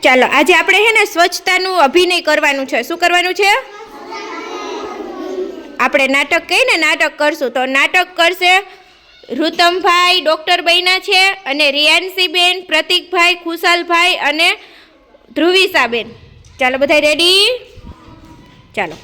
ચાલો આજે આપણે હે ને સ્વચ્છતાનું અભિનય કરવાનું છે. શું કરવાનું છે? આપણે નાટક કહીને નાટક કરશું. તો નાટક કરશે ઋતમભાઈ ડૉક્ટર બન્યા છે, અને રિયાન્સીબેન, પ્રતિકભાઈ, ખુશાલભાઈ અને ધ્રુવિસાબેન. ચાલો બધા રેડી? ચાલો.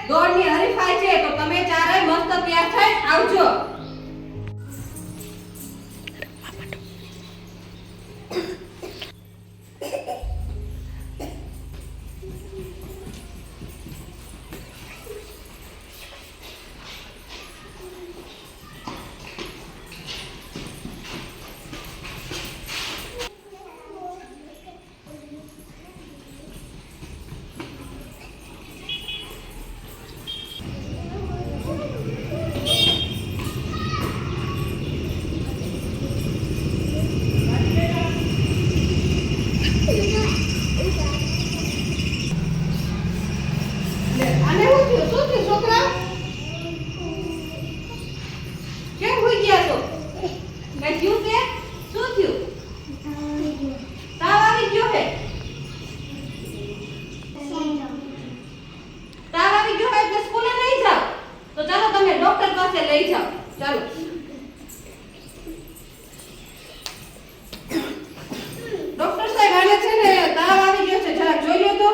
દોડની હરીફાઈ છે, તો તમે ચારેય મસ્ત તૈયાર થઈ આવજો. લઈ જાઓ. ચાલો. ડોક્ટર સાહેબ આને છે ને તાવ આવી ગયો છે, જરા જોઈ લો તો.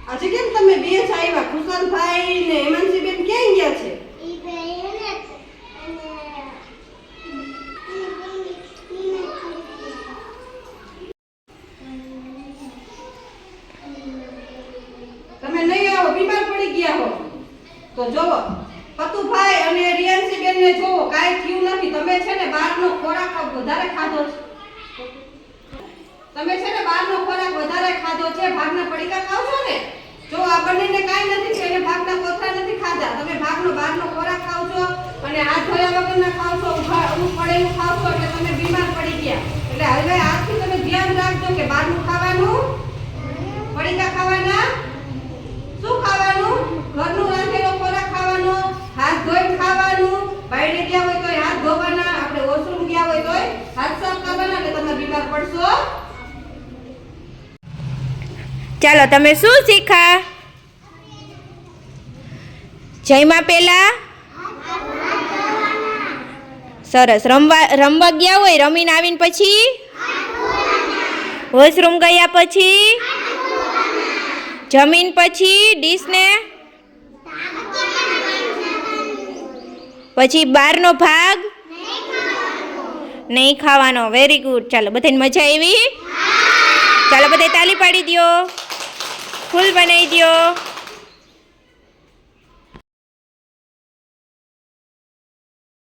આજે કેમ તમે બે જ આવ્યા? ખુશાલભાઈ ને હેમાંશીબેન ક્યાં ગયા છે? તમે નહીં આવો, બીમાર પડી ગયા હો. તો જોવો પતુભાઈ અને રિયાંશીબેન ને જોવો કાંઈ થયું નથી. તમે છે ને બહારનો ખોરાક વધારે ખાધો છે. તમે છે ને બહારનો ખોરાક વધારે ખાધો છે. ભાગના પડીકા ખાવ છો ને? જો આ બંનેને કાંઈ નથી થયું, એને ભાગના કોથળા નથી ખાધા. તમે ભાગનો બહારનો ખોરાક ખાવ છો અને હાથ ધોયા વગરના ખાવ છો, ઊભું પડેલું ખાવ છો એટલે તમે બીમાર પડી ગયા. એટલે હવે આજથી તમે ધ્યાન રાખજો કે બહારનું ખાવાનું, પડીકા ખાવાના, શું ખાવાનું? ઘરનું રાંધેલો ખોરાક ખાવાનો, હાથ ધોઈને ખાવાનું, બાયણે ગયા હોય તોય હાથ ધોવાના, આપણે વોશરૂમ ગયા હોય તોય હાથ સાફ કરવાના એટલે તમે બીમાર પડશો. ચાલો તમે શું શીખા? જયમાં પહેલા સરસ. રમવા ગયા હોય, રમીને આવીને પછી વોશરૂમ ગયા પછી જમીન પછી ડીશને પછી બહારનો ભાગ નહીં ખાવાનો. Very good. ચાલો બધાને મજા આવી? ચાલો બધા તાલી પાડી દો, ફૂલ બનાવી દો.